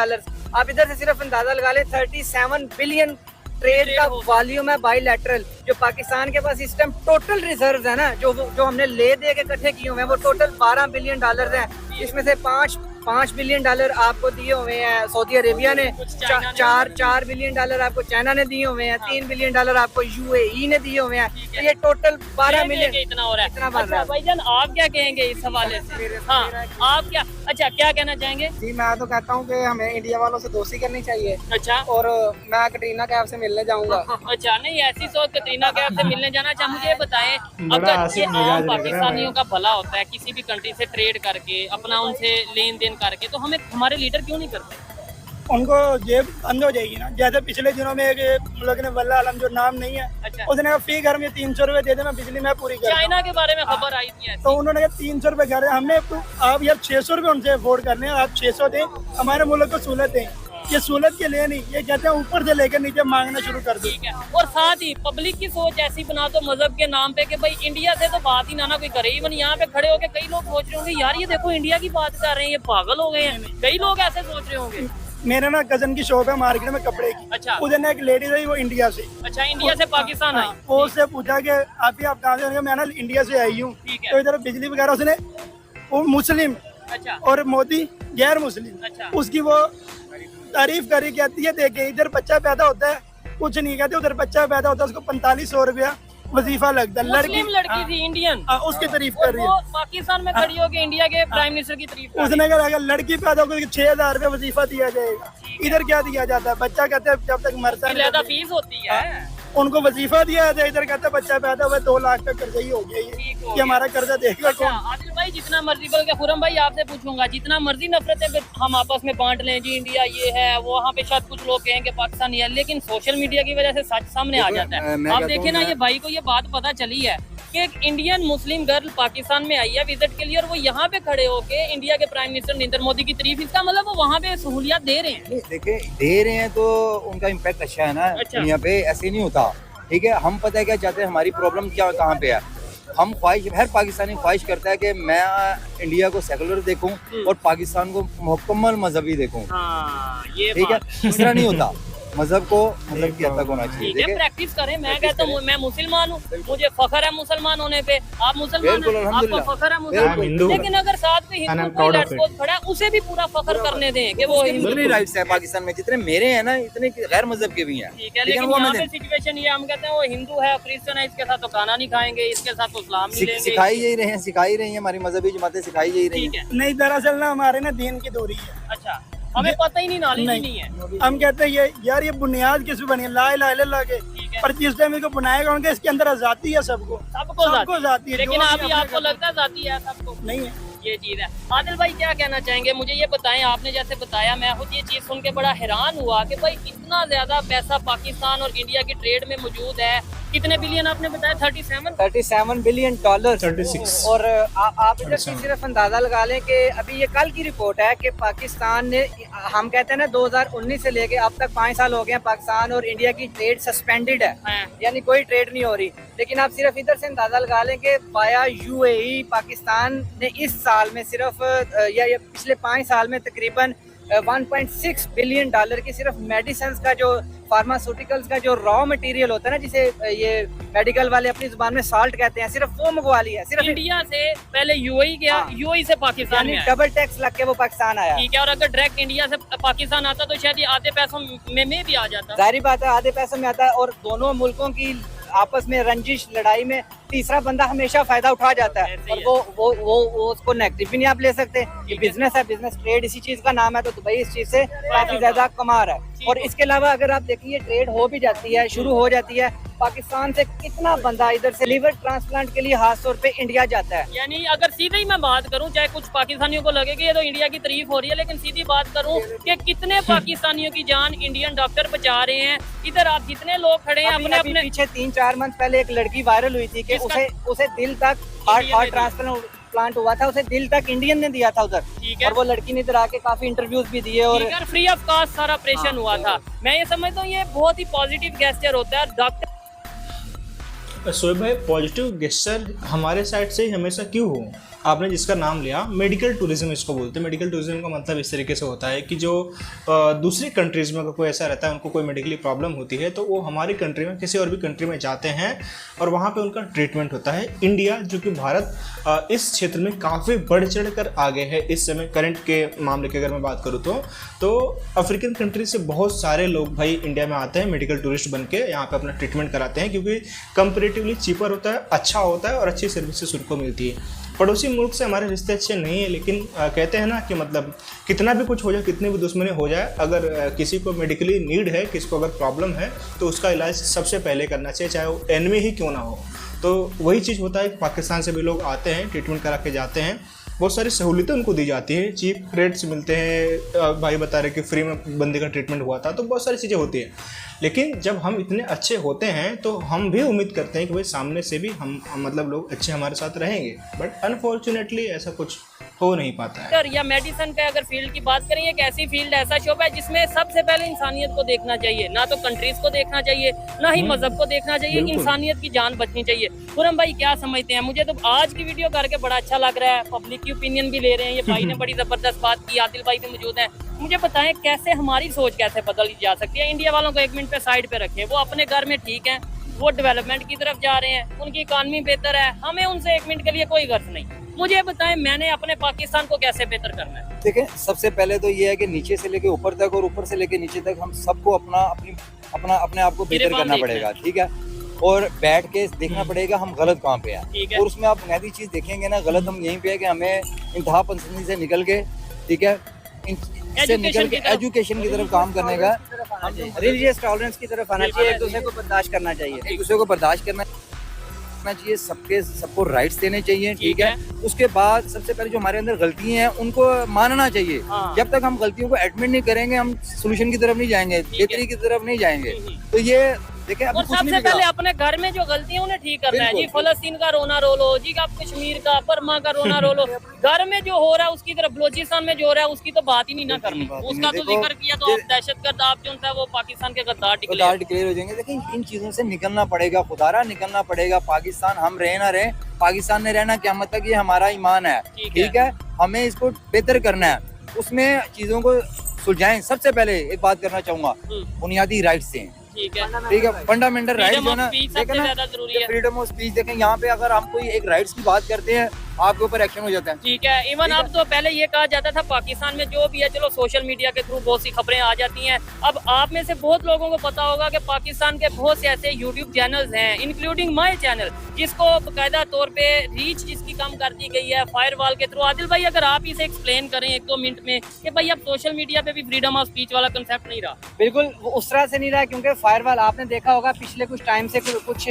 आप इधर से सिर्फ अंदाजा लगा लें, 37 बिलियन ट्रेड का वॉल्यूम है बायलैटरल। जो पाकिस्तान के पास इस टाइम टोटल रिजर्व है ना, जो हमने ले दे के इकट्ठे किए हुए हैं, वो टोटल $12 बिलियन हैं। इसमें से $5 बिलियन आपको दिए हुए हैं सऊदी अरेबिया ने, $4 बिलियन आपको चाइना ने दिए हुए हैं, $3 बिलियन आपको UAE ने दिए हुए हैं। तो ये टोटल 12 मिलियन इतना हो रहा है। इतना बन रहा अच्छा है। भाईजान, आप क्या कहेंगे इस हवाले से? हाँ, आप क्या, अच्छा क्या कहना चाहेंगे? जी, मैं तो कहता हूँ कि हमें इंडिया वालों से दोस्ती करनी चाहिए अच्छा। और मैं कटरीना कैफ से मिलने जाऊंगा। अच्छा, नहीं ऐसी सोच कतरीना कैफ से मिलने जाना। अच्छा, मुझे ये बताएं, बड़ा अगर ये आसिफ मिजाज आम लग रहा है पाकिस्तानियों का भला होता है किसी भी कंट्री से ट्रेड करके, अपना उनसे लेन देन करके, तो हमें हमारे लीडर क्यों नहीं करते? उनको जेब बंद हो जाएगी ना। जैसे पिछले दिनों में एक मुल्क ने वल्लाह अलम, जो नाम नहीं है, अच्छा। उसने कहा फी घर में 300 रुपए दे दे, मैं बिजली में पूरी कर दूं। चाइना के बारे में खबर आई थी ऐसी। तो उन्होंने कहा 300 रुपए घर है, हमने आप यार 600 रुपए उनसे अफोर्ड करने हैं, आप 600 दें, हमारे मुल्क को सहूलत दें। ये सहूलत के लिए नहीं, ये कहते हैं ऊपर से लेकर नीचे मांगना शुरू कर दो। ठीक है, और साथ ही पब्लिक की सोच ऐसी बना दो मजहब के नाम पे कि भाई इंडिया से तो बात ही ना कोई करे। इवन यहाँ पे खड़े होके कई लोग सोच रहे होंगे यार ये देखो इंडिया की बात कर रहे हैं, ये पागल हो गए हैं। कई लोग ऐसे सोच रहे होंगे। मेरे ना कजन की शॉप है मार्केट में कपड़े की। अच्छा। उधर ना एक लेडीज आई, वो इंडिया से। अच्छा, इंडिया से पाकिस्तान आई। वो उससे पूछा कि आप कहाँ से? मैं ना इंडिया से आई हूँ। ठीक है। तो इधर बिजली वगैरह उसने, वो मुस्लिम अच्छा। और मोदी गैर मुस्लिम। अच्छा। उसकी वो तारीफ करी, कहती है देखे इधर बच्चा पैदा होता है, कुछ नहीं कहते, उधर बच्चा पैदा होता है उसको 4500 रुपया वजीफा लगता है। मुस्लिम लड़की थी इंडियन, उसकी तारीफ और कर रही वो है। पाकिस्तान में खड़ी होकर इंडिया के प्राइम मिनिस्टर की तारीफ कर रही उसने कहा अगर लड़की पैदा होगी 6000 रुपया वजीफा दिया जाएगा। इधर क्या दिया जाता है? बच्चा कहते हैं जब तक मरता है। नहीं, ज्यादा फीस होती है। उनको वजीफा दिया जाता है। इधर कहते हैं बच्चा पैदा हुआ 2 लाख का कर्जा ही हो गया। ठीक हो ये गया। हमारा कर्जा देखेगा अच्छा, कौन? आदिल भाई जितना मर्जी, बल्कि खुरम भाई आपसे पूछूंगा, जितना मर्जी नफरतें हम आपस में बांट लें जी, इंडिया ये है, वो वहाँ पे शायद कुछ लोग कहेंगे पाकिस्तान ये है, लेकिन सोशल मीडिया की वजह से सच सामने आ जाता है। आप देखें ना, ये भाई को ये बात पता चली है कि एक इंडियन मुस्लिम गर्ल पाकिस्तान में आई है विजिट के लिए, और वो यहाँ पे खड़े होके इंडिया के प्राइम मिनिस्टर नरेंद्र मोदी की तारीफ, इसका मतलब वो वहाँ पे सहूलियत दे रहे हैं। देखिए दे रहे हैं तो उनका इम्पैक्ट अच्छा है ना। अच्छा। दुनिया पे ऐसे नहीं होता। ठीक है, हम पता है क्या चाहते हैं, हमारी प्रॉब्लम क्या कहाँ पे है। हम ख्वाहिश, हर पाकिस्तानी ख्वाहिश करता है कि मैं इंडिया को सेकुलर देखूं और पाकिस्तान को मुकम्मल मजहबी देखूं। ये ठीक है, दूसरा नहीं होता। मजहब को मजहब की हद तक होना चाहिए। ठीक है, प्रैक्टिस करें। मैं कहता हूँ मैं मुसलमान हूँ, मुझे फख्र है मुसलमान होने पे। आप मुसलमान बिल्कुल, हैं, आपको अल्हम्दुलिल्लाह। फख्र है मुसलमान, हिंदू। लेकिन अगर साथ में हिंदू कोई लड़कों खड़ा है, उसे भी पूरा फख्र करने दें कि वो हिंदू। जितने राइट्स है पाकिस्तान में, जितने मेरे हैं ना, इतने गैर मजहब के भी हैं। ठीक है, लेकिन यहाँ पे सिचुएशन ये, हम कहते हैं वो हिंदू है, क्रिश्चियन है, इसके साथ तो खाना नहीं खाएंगे, इसके साथ तो इस्लाम नहीं लेंगे। सिखाई यही रहे हैं, सिखाई रही है हमारी मजहबी जमातें, सिखाई यही रही ठीक है। है। नहीं, दरअसल ना हमारे ना दीन की दूरी है। अच्छा, हमें पता ही नहीं, नॉलेज ही नहीं है। हम कहते हैं ये यार ये बुनियाद किस पे बनी है? ला इलाहा इल्लल्लाह के। पर जिस टाइम इसको बनाएगा उनके इसके अंदर आजादी है सबको सबको जाती है। लेकिन जो अभी भी आपको लगता है जाती है सबको नहीं है। ये चीज है। आदिल भाई क्या कहना चाहेंगे, मुझे ये बताएं। आपने जैसे बताया, मैं खुद ये चीज सुन के बड़ा हैरान हुआ कि भाई इतना ज्यादा पैसा पाकिस्तान और इंडिया की ट्रेड में मौजूद है। कितने बिलियन आपने बताया? 37 बिलियन डॉलर। 36। और आप इधर की सिर्फ अंदाजा लगा लें कि अभी ये कल की रिपोर्ट है कि पाकिस्तान ने, हम कहते हैं ना 2019 से लेके अब तक 5 साल हो गए हैं, पाकिस्तान और इंडिया की ट्रेड सस्पेंडेड है, यानी कोई ट्रेड नहीं हो रही। लेकिन आप सिर्फ इधर से अंदाजा लगा लें कि वाया यूएई पाकिस्तान ने इस साल में सिर्फ या पिछले 5 साल में तकरीबन 1.6 बिलियन डॉलर की सिर्फ मेडिसिन का, जो फार्मास्यूटिकल्स का जो रॉ मटेरियल होता है ना, जिसे ये मेडिकल वाले अपनी जुबान में साल्ट कहते हैं, सिर्फ वो मंगवा लिया। सिर्फ इंडिया से पहले यूएई गया, यूएई से पाकिस्तान में डबल टैक्स लग के वो पाकिस्तान आया। ठीक है, और अगर डायरेक्ट इंडिया से पाकिस्तान आता तो शायद ये आधे पैसों में भी आ जाता। जाहिर बात है आधे पैसों में आता है, और दोनों मुल्कों की आपस में रंजिश लड़ाई में तीसरा बंदा हमेशा फायदा उठा जाता है, और वो उसको नेगेटिव भी नहीं आप ले सकते। ये बिजनेस है, बिजनेस ट्रेड इसी चीज का नाम है, तो दुबई इस चीज से काफी ज्यादा कमा रहा है। और इसके अलावा अगर आप देखिए ट्रेड हो भी जाती है, शुरू हो जाती है, पाकिस्तान से कितना बंदा इधर से लीवर ट्रांसप्लांट के लिए खास तौर पे इंडिया जाता है। यानी अगर सीधे ही मैं बात करूं, चाहे कुछ पाकिस्तानियों को लगे कि ये तो इंडिया की तारीफ हो रही है, लेकिन सीधी बात करूं कि कितने पाकिस्तानियों की जान इंडियन डॉक्टर बचा रहे हैं। इधर आप जितने लोग खड़े हैं अपने अपने, पीछे 3-4 मंथ पहले एक लड़की वायरल हुई थी कि उसे दिल तक हार्ट ट्रांसप्लांट हुआ था, उसे दिल तक इंडियन ने दिया था उधर। और वो लड़की ने इधर आके काफी इंटरव्यूज भी दिए और फ्री ऑफ कॉस्ट सारा ऑपरेशन हुआ था। मैं ये समझता हूँ ये बहुत ही पॉजिटिव गेस्चर होता है। डॉक्टर शोएब भाई, पॉजिटिव गेस्चर हमारे साइड से ही हमेशा क्यों हो? आपने जिसका नाम लिया मेडिकल टूरिज्म, इसको बोलते हैं। मेडिकल टूरिज्म का मतलब इस तरीके से होता है कि जो दूसरी कंट्रीज़ में अगर कोई ऐसा रहता है, उनको कोई मेडिकली प्रॉब्लम होती है, तो वो हमारी कंट्री में किसी और भी कंट्री में जाते हैं और वहाँ पे उनका ट्रीटमेंट होता है। इंडिया, जो कि भारत इस क्षेत्र में काफ़ी बढ़ चढ़ कर आगे है इस समय। करंट के मामले की अगर मैं बात करूँ तो अफ्रीकन कंट्री से बहुत सारे लोग भाई इंडिया में आते हैं मेडिकल टूरिस्ट बन के, यहाँ पर अपना ट्रीटमेंट कराते हैं, क्योंकि कंपेरेटिवली चीपर होता है, अच्छा होता है और अच्छी सर्विसेज उनको मिलती है। पड़ोसी मुल्क से हमारे रिश्ते अच्छे नहीं है, लेकिन कहते हैं ना कि मतलब कितना भी कुछ हो जाए, कितनी भी दुश्मनी हो जाए, अगर किसी को मेडिकली नीड है, किसी को अगर प्रॉब्लम है, तो उसका इलाज सबसे पहले करना चाहिए, चाहे वो एनिमी ही क्यों ना हो। तो वही चीज़ होता है कि पाकिस्तान से भी लोग आते हैं, ट्रीटमेंट करा के जाते हैं। बहुत सारी सहूलियतें उनको दी जाती है, चीप रेट्स मिलते हैं, भाई बता रहे कि फ्री में बंदे का ट्रीटमेंट हुआ था, तो बहुत सारी चीज़ें होती हैं। लेकिन जब हम इतने अच्छे होते हैं तो हम भी उम्मीद करते हैं कि भाई सामने से भी हम मतलब लोग अच्छे हमारे साथ रहेंगे, बट अनफॉर्चुनेटली ऐसा कुछ हो नहीं पाता है। या मेडिसिन का अगर फील्ड की बात करें, एक ऐसी फील्ड, ऐसा शोबा है जिसमें सबसे पहले इंसानियत को देखना चाहिए, ना तो कंट्रीज को देखना चाहिए, ना ही मजहब को देखना चाहिए, इंसानियत की जान बचनी चाहिए। खुरम भाई क्या समझते हैं? मुझे तो आज की वीडियो करके बड़ा अच्छा लग रहा है, पब्लिक की ओपिनियन भी ले रहे हैं, ये भाई ने बड़ी जबरदस्त बात की, आदिल भाई भी मौजूद हैं। मुझे बताएं कैसे हमारी सोच कैसे बदली जा सकती है? इंडिया वालों को 1 मिनट पे साइड पे रखें, वो अपने घर में ठीक है, वो डेवलपमेंट की तरफ जा रहे हैं, उनकी इकानमी बेहतर है, हमें उनसे 1 मिनट के लिए कोई गर्ज नहीं। मुझे बताएं मैंने अपने पाकिस्तान को कैसे बेहतर करना है? देखिए, सबसे पहले तो ये है कि नीचे से लेके ऊपर तक और ऊपर से लेके नीचे तक हम सबको अपने आप को बेहतर करना पड़ेगा, ठीक है। और बैठ के देखना पड़ेगा हम गलत कहाँ पे हैं, और उसमें आप बुनियादी चीज देखेंगे ना, गलत हम यहीं पे है कि हमें इंतहा पसंदी से निकल के, ठीक है, से निकल के एजुकेशन की तरफ काम करने का, रिलीजियस टॉलरेंस की तरफ आना चाहिए, एक दूसरे को बर्दाश्त करना चाहिए, एक दूसरे को बर्दाश्त करना चाहिए, सबको राइट्स देने चाहिए, ठीक है। उसके बाद सबसे पहले जो हमारे अंदर गलतियां हैं उनको मानना चाहिए। जब तक हम गलतियों को एडमिट नहीं करेंगे हम सोल्यूशन की तरफ नहीं जाएंगे, बेहतरी की तरफ नहीं जाएंगे। तो ये देखिए, और सबसे पहले अपने घर में जो गलतियां उन्हें ठीक करना है जी। फलस्तीन का रोना रो लो जी, का कश्मीर का, बर्मा का रोना रो लो, घर में जो हो रहा है उसकी तरफ, बलूचिस्तान में जो हो रहा है उसकी तो बात ही नहीं ना करनी, उसका तो जिक्र किया तो आप दहशतगर्द, आप जो है वो पाकिस्तान के गद्दार डिक्लेयर हो जाएंगे। देखिए, इन चीजों से निकलना पड़ेगा, खुदारा निकलना पड़ेगा। पाकिस्तान हम रहे ना रहे, पाकिस्तान ने रहना क़यामत तक, ये हमारा ईमान है, ठीक है। हमें इसको बेहतर करना है, उसमें चीजों को सुलझाएं। सबसे पहले एक बात करना चाहूंगा, बुनियादी राइट्स हैं, ठीक है, फंडामेंटल राइट्स जो ना, फ्रीडम ऑफ स्पीच। देखें, यहाँ पे अगर हम कोई एक राइट्स की बात करते हैं, आपके ऊपर एक्शन हो जाता है, ठीक है। इवन अब तो पहले ये कहा जाता था पाकिस्तान में जो भी है, चलो सोशल मीडिया के थ्रू बहुत सी खबरें आ जाती हैं। अब आप में से बहुत लोगों को पता होगा कि पाकिस्तान के बहुत से ऐसे यूट्यूब चैनल्स हैं, इंक्लूडिंग माय चैनल, जिसको बाकायदा तौर पे रीच जिसकी कम कर दी गई है फायरवॉल के थ्रू। आदिल भाई, अगर आप इसे एक्सप्लेन करें 1-2 मिनट में कि भाई अब सोशल मीडिया पे भी फ्रीडम ऑफ स्पीच वाला कंसेप्ट नहीं रहा। बिल्कुल उस तरह से नहीं रहा, क्योंकि फायरवॉल आपने देखा होगा पिछले कुछ टाइम से, कुछ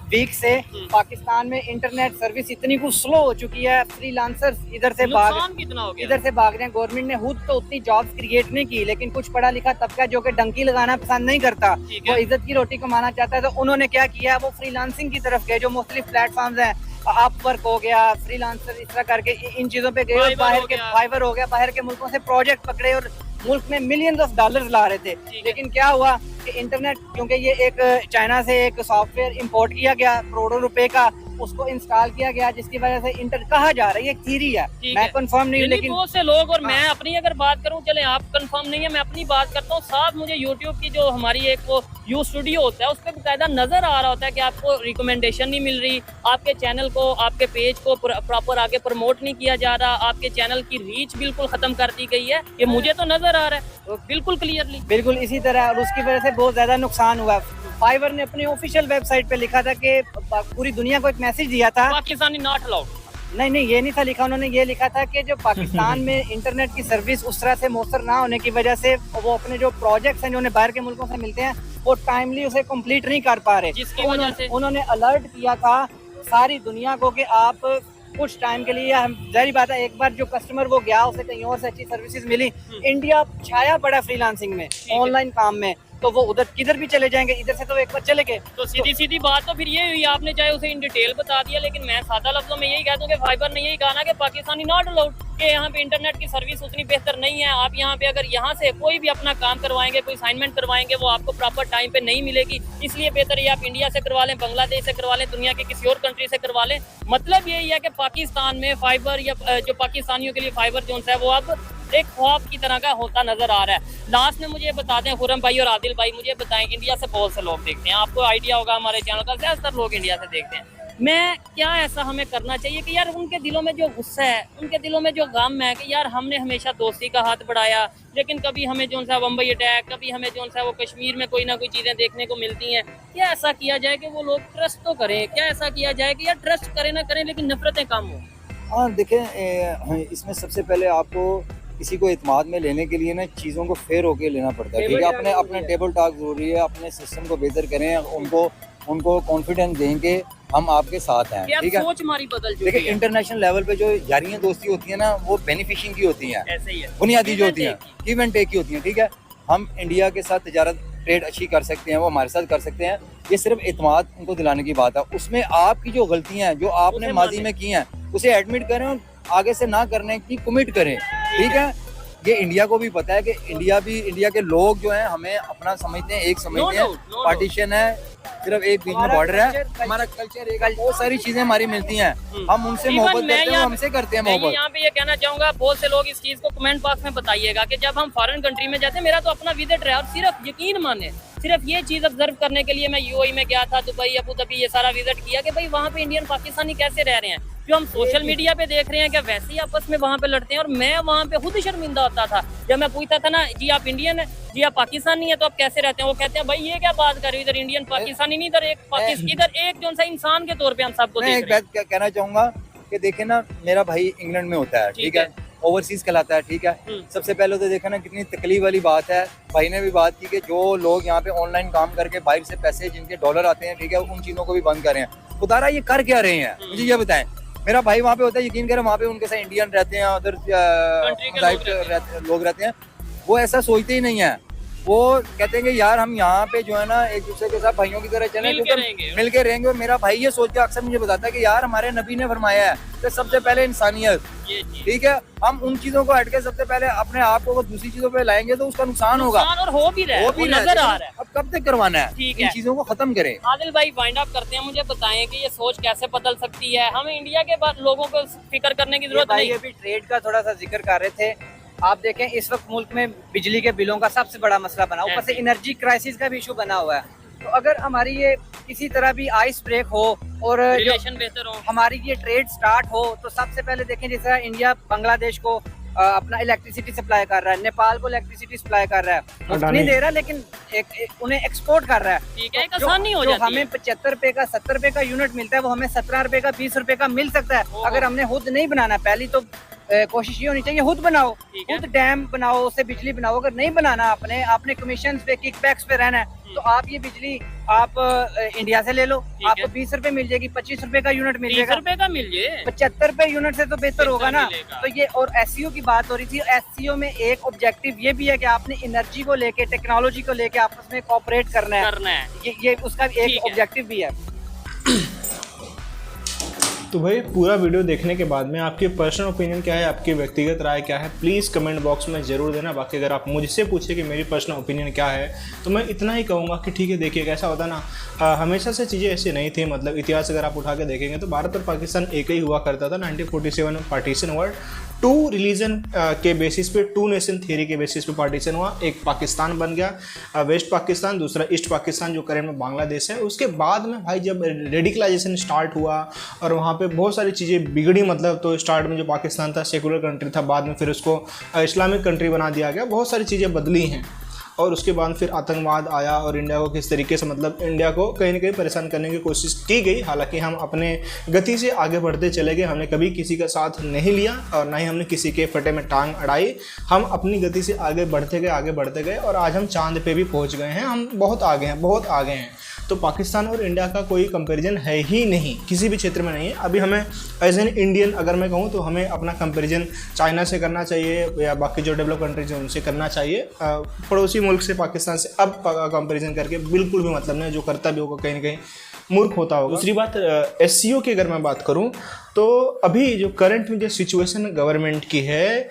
वीक से पाकिस्तान में इंटरनेट सर्विस इतनी कुछ स्लो हो चुकी है, फ्रीलांसर्स इधर से भाग रहे हैं। गवर्नमेंट ने खुद तो उतनी जॉब्स क्रिएट नहीं की, लेकिन कुछ पढ़ा लिखा तबका जो कि डंकी लगाना पसंद नहीं करता, वो इज्जत की रोटी कमाना चाहता है, तो उन्होंने क्या किया, वो फ्रीलांसिंग की तरफ गए। जो मुख्तलिफ प्लेटफॉर्म्स हैं, अपवर्क हो गया, फ्रीलांसर, इस तरह करके इन चीजों पे गए। बाहर के फाइवर हो गया, बाहर के मुल्कों से प्रोजेक्ट पकड़े और मुल्क में मिलियंस ऑफ डॉलर्स ला रहे थे। लेकिन क्या हुआ कि इंटरनेट, क्योंकि ये एक चाइना से एक सॉफ्टवेयर इंपोर्ट किया गया करोड़ों रुपए का, उसको इंस्टॉल किया गया, जिसकी वजह से इंटर कहा जा रहा है, ये थ्योरी है, मैं कंफर्म नहीं हूँ, लेकिन बहुत से लोग, और मैं अपनी अगर बात करूँ, चले आप कंफर्म नहीं है, मैं अपनी बात करता हूँ, साथ मुझे यूट्यूब की जो हमारी एक वो यू स्टूडियो होता है, उस पर बाकायदा नजर आ रहा होता है कि आपको रिकमेंडेशन नहीं मिल रही, आपके चैनल को, आपके पेज को प्रॉपर आगे प्रमोट नहीं किया जा रहा, आपके चैनल की रीच बिल्कुल खत्म कर दी गई है, ये मुझे तो नजर आ रहा है बिल्कुल क्लियरली। बिल्कुल इसी तरह, और उसकी वजह से बहुत ज्यादा नुकसान हुआ। फाइवर ने अपनी ऑफिशियल वेबसाइट पे लिखा था कि पूरी दुनिया को एक मैसेज दिया था, पाकिस्तानी नॉट अलाउड। नहीं, ये नहीं था लिखा, उन्होंने ये लिखा था कि जो पाकिस्तान में इंटरनेट की सर्विस उस तरह से मौसर ना होने की वजह से वो अपने जो प्रोजेक्ट्स हैं जो उन्हें बाहर के मुल्कों से मिलते हैं, वो टाइमली उसे कंप्लीट नहीं कर पा रहे, जिसकी वजह से उन्होंने अलर्ट किया था सारी दुनिया को कि आप कुछ टाइम के लिए, हम जाहिर बात है, एक बार जो कस्टमर वो गया, उसे कहीं और से अच्छी सर्विसेज मिली, इंडिया छाया पड़ा फ्रीलांसिंग में, ऑनलाइन काम में, तो वो उधर किधर भी चले जाएंगे, इधर से तो एक बार चले गए। तो सीधी बात तो फिर ये हुई, आपने चाहे उसे इन डिटेल बता दिया, लेकिन मैं सादा लफ्जों में यही कह दूं कि फाइबर ने यही कहा ना कि पाकिस्तानी नॉट अलाउड, कि यहाँ पे इंटरनेट की सर्विस उतनी बेहतर नहीं है। आप यहाँ पे अगर यहाँ से कोई भी अपना काम करवाएंगे, कोई असाइनमेंट करवाएंगे, वो आपको प्रॉपर टाइम पे नहीं मिलेगी, इसलिए बेहतर है आप इंडिया से करवा लें, बांग्लादेश से करवा लें, दुनिया के किसी और कंट्री से करवा लें। मतलब यही है कि पाकिस्तान में फाइबर, या जो पाकिस्तानियों के लिए फाइबर जोन है, वो अब एक ख्वाब की तरह का होता नजर आ रहा है। लास्ट में मुझे बता दें, खुरम भाई और आदिल भाई, मुझे बताएं, इंडिया से बहुत से लोग देखते हैं, आपको आइडिया होगा हमारे चैनल का, ज्यादातर लोग इंडिया से देखते हैं। मैं क्या ऐसा हमें करना चाहिए कि यार उनके दिलों में जो गुस्सा है, उनके दिलों में जो गम है कि यार हमने हमेशा दोस्ती का हाथ बढ़ाया, लेकिन कभी हमें जो सा बम्बई अटैक, कभी हमें जो सा वो कश्मीर में कोई ना कोई चीज़ें देखने को मिलती हैं। क्या ऐसा किया जाए कि वो लोग ट्रस्ट तो करें? क्या ऐसा किया जाए कि यार ट्रस्ट करें ना करें, लेकिन नफरतें कम हो? हाँ, देखें, इसमें सबसे पहले आपको किसी को इत्माद में लेने के लिए ना चीज़ों को फेयर होके लेना पड़ता है, ठीक है। अपने टेबल टॉक जरूरी है, अपने सिस्टम को बेहतर करें, उनको उनको कॉन्फिडेंस दें कि हम आपके साथ हैं, कि अब ठीक है। सोच हमारी बदल चुकी देखिए है। इंटरनेशनल लेवल पे जो यारियां दोस्ती होती है ना, वो बेनिफिशिंग की होती हैं, ऐसे ही है, बुनियादी जो Give and होती हैं, take गिव एंड टेक की होती हैं, ठीक है। हम इंडिया के साथ तिजारत ट्रेड अच्छी कर सकते हैं, वो हमारे साथ कर सकते हैं, ये सिर्फ एतमाद उनको दिलाने की बात है। उसमें आपकी जो गलतियां हैं जो आपने उसे माजी माने। में की हैं उसे एडमिट करें और आगे से ना करने की कमिट करें, ठीक है। ये इंडिया को भी पता है कि इंडिया के लोग जो हैं हमें अपना समझते हैं, एक समझते हैं। doubt, no doubt। पार्टीशन है, सिर्फ एक बीच में हमारा बॉर्डर है, culture- हमारा कल्चर एक, बहुत सारी चीजें हमारी मिलती हैं, हम उनसे Even मोहब्बत मैं करते हैं, वो यहाँ- हमसे करते हैं मैं मोहब्बत। यहाँ पे ये कहना चाहूंगा, बहुत से लोग इस चीज को कमेंट बॉक्स में बताइएगा कि जब हम फॉरेन कंट्री में जाते हैं, मेरा तो अपना विजिट रहा और सिर्फ यकीन माने, सिर्फ ये चीज ऑब्जर्व करने के लिए मैं यूएई में गया था, दुबई, अबू धाबी, ये सारा विजिट किया कि भाई वहाँ पे इंडियन पाकिस्तानी कैसे रह रहे हैं। जो हम सोशल मीडिया पे देख रहे हैं कि वैसे ही आपस में वहाँ पे लड़ते हैं, और मैं वहाँ पे खुद शर्मिंदा होता था जब मैं पूछता था ना, जी आप इंडियन है, जी आप पाकिस्तानी है, तो आप कैसे रहते हैं। वो कहते हैं भाई ये क्या बात कर रहे हो, इधर इंडियन पाकिस्तानी नहीं, इधर एक जो सा इंसान के तौर पे हम सबको मैं देख एक रहे हैं। बात कहना चाहूंगा कि देखे ना, मेरा भाई इंग्लैंड में होता है, ठीक है, ओवरसीज कहलाता है, ठीक है। सबसे पहले तो देखा ना कितनी तकलीफ वाली बात है, भाई ने भी बात की कि जो लोग यहाँ पे ऑनलाइन काम करके बाहर से पैसे जिनके डॉलर आते हैं, ठीक है, उन चीजों को भी बंद कर रहे हैं। खुदारा ये कर क्या रहे हैं, मुझे ये बताएं। मेरा भाई वहाँ पे होता है, यकीन करें, वहाँ पे उनके साथ इंडियन रहते हैं, उधर लोग रहते हैं, वो ऐसा सोचते ही नहीं है। वो कहते हैं कि यार हम यहाँ पे जो है ना एक दूसरे के साथ भाइयों की तरह चलें, मिल के रहेंगे। और मेरा भाई ये सोच के अक्सर मुझे बताता है कि यार हमारे नबी ने फरमाया है कि सबसे पहले इंसानियत, ठीक है। हम उन चीजों को हट के सबसे पहले अपने आप को दूसरी चीजों पे लाएंगे तो उसका नुकसान होगा, और हो भी रहा है, वो नजर आ रहा है। अब कब तक करवाना है, ठीक इन है। चीजों को खत्म करें। आदिल भाई वाइंड अप करते हैं, मुझे बताएं कि ये सोच कैसे बदल सकती है। हमें इंडिया के बाद लोगों को फिक्र करने की जरूरत नहीं। ये भी ट्रेड का थोड़ा सा जिक्र कर रहे थे। आप देखें इस वक्त मुल्क में बिजली के बिलों का सबसे बड़ा मसला बना, ऊपर से एनर्जी क्राइसिस का भी इशू बना हुआ है। तो अगर हमारी ये किसी तरह भी आइस ब्रेक हो और रिलेशन बेहतर हो, हमारी ये ट्रेड स्टार्ट हो, तो सबसे पहले देखें जैसे इंडिया बांग्लादेश को अपना इलेक्ट्रिसिटी सप्लाई कर रहा है, नेपाल को इलेक्ट्रिसिटी सप्लाई कर रहा है, नहीं दे रहा लेकिन उन्हें एक्सपोर्ट कर रहा है। ठीक है, एक आसानी हो जाती है। हमें 75 रुपए का 70 रुपए का यूनिट मिलता है, वो हमें 17 रुपए का 20 रुपए का मिल सकता है। अगर हमने खुद नहीं बनाना, पहली तो कोशिश ये होनी चाहिए खुद बनाओ, खुद डैम बनाओ, उससे बिजली बनाओ। अगर नहीं बनाना, आपने कमीशन पे, किकबैक्स पे रहना है, तो आप ये बिजली आप इंडिया से ले लो, आपको 20 रुपए मिल जाएगी, 25 रुपए का यूनिट मिल जाएगा, 30 रुपए का मिल जाए, 75 रुपए यूनिट से तो बेहतर होगा ना। तो ये, और एससीओ की बात हो रही थी, एससीओ में एक ऑब्जेक्टिव ये भी है कि आपने एनर्जी को लेके, टेक्नोलॉजी को लेके आपस में कोऑपरेट करना है, ये उसका एक ऑब्जेक्टिव भी है। तो भाई पूरा वीडियो देखने के बाद में आपकी पर्सनल ओपिनियन क्या है, आपकी व्यक्तिगत राय क्या है, प्लीज़ कमेंट बॉक्स में ज़रूर देना। बाकी अगर आप मुझसे पूछे कि मेरी पर्सनल ओपिनियन क्या है, तो मैं इतना ही कहूँगा कि ठीक है, देखिए कैसा होता ना, हमेशा से चीज़ें ऐसी नहीं थी। मतलब इतिहास अगर आप उठा के देखेंगे तो भारत और पाकिस्तान एक ही हुआ करता था। 1947 में पार्टीशन हुआ, 2 रिलीजन के बेसिस पे, 2 नेशन थियरी के बेसिस पे पार्टीशन हुआ। एक पाकिस्तान बन गया वेस्ट पाकिस्तान, दूसरा ईस्ट पाकिस्तान जो करेंट में बांग्लादेश है। उसके बाद में भाई जब रेडिकलाइजेशन स्टार्ट हुआ और वहाँ पे बहुत सारी चीज़ें बिगड़ी, मतलब तो स्टार्ट में जो पाकिस्तान था सेकुलर कंट्री था, बाद में फिर उसको इस्लामिक कंट्री बना दिया गया, बहुत सारी चीज़ें बदली हैं। और उसके बाद फिर आतंकवाद आया और इंडिया को किस तरीके से, मतलब इंडिया को कहीं ना कहीं परेशान करने की कोशिश की गई। हालांकि हम अपने गति से आगे बढ़ते चले गए, हमने कभी किसी का साथ नहीं लिया और ना ही हमने किसी के फटे में टांग अड़ाई। हम अपनी गति से आगे बढ़ते गए और आज हम चांद पे भी पहुंच गए हैं। हम बहुत आगे हैं। तो पाकिस्तान और इंडिया का कोई कंपैरिजन है ही नहीं, किसी भी क्षेत्र में नहीं है। अभी हमें एज एन इंडियन अगर मैं कहूँ तो हमें अपना कंपैरिजन चाइना से करना चाहिए या बाकी जो डेवलप कंट्रीज हैं उनसे करना चाहिए। पड़ोसी मुल्क से, पाकिस्तान से अब कंपैरिजन करके बिल्कुल भी मतलब नहीं। जो करता भी होगा कहीं ना कहीं मूर्ख होता होगा। दूसरी बात, एससीओ की अगर मैं बात करूँ तो अभी जो करंट में जो सिचुएशन गवर्नमेंट की है,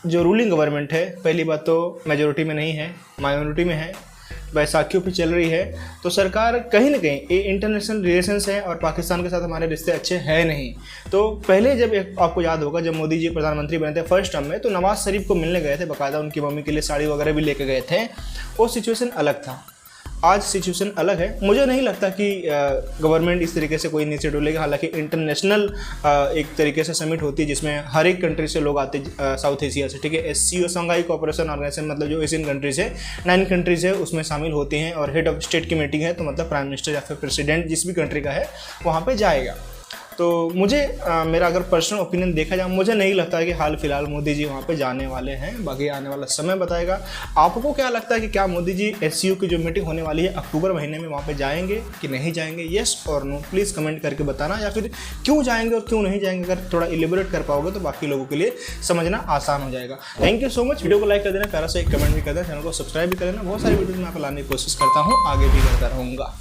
जो रूलिंग गवर्नमेंट है, पहली बात तो मेजोरिटी में नहीं है, माइनॉरिटी में है, बैसाखियों पे चल रही है। तो सरकार कहीं ना कहीं ये इंटरनेशनल रिलेशंस हैं और पाकिस्तान के साथ हमारे रिश्ते अच्छे हैं नहीं। तो पहले जब आपको याद होगा जब मोदी जी प्रधानमंत्री बने थे फर्स्ट टर्म में, तो नवाज शरीफ को मिलने गए थे, बाकायदा उनकी मम्मी के लिए साड़ी वगैरह भी लेके गए थे। वो सिचुएशन अलग था, आज सिचुएशन अलग है। मुझे नहीं लगता कि गवर्नमेंट इस तरीके से कोई इनिशिएटिव लेगी। हालांकि इंटरनेशनल एक तरीके से समिट होती है जिसमें हर एक कंट्री से लोग आते साउथ एशिया से, ठीक है। एससीओ शंघाई कोऑपरेशन ऑर्गेनाइजेशन, मतलब जो एशियन कंट्रीज है, 9 कंट्रीज है, उसमें शामिल होती हैं और हेड ऑफ स्टेट की मीटिंग है, तो मतलब प्राइम मिनिस्टर या फिर प्रेसिडेंट जिस भी कंट्री का है वहाँ पर जाएगा। तो मुझे मेरा अगर पर्सनल ओपिनियन देखा जाए, मुझे नहीं लगता है कि हाल फिलहाल मोदी जी वहाँ पे जाने वाले हैं। बाकी आने वाला समय बताएगा। आपको क्या लगता है कि क्या मोदी जी SCO की जो मीटिंग होने वाली है अक्टूबर महीने में वहाँ पे जाएंगे कि नहीं जाएंगे? येस और नो प्लीज़ कमेंट करके बताना, या फिर क्यों जाएंगे और क्यों नहीं जाएंगे। अगर थोड़ा इलेबोरेट कर पाओगे तो बाकी लोगों के लिए समझना आसान हो जाएगा। Thank you so much. Video को लाइक कर देना, प्यारा सा एक कमेंट भी कर देना, चैनल को सब्सक्राइब भी कर देना। बहुत सारी वीडियो मैं आप लाने की कोशिश करता हूँ, आगे भी करता रहूँगा।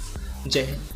जय हिंद।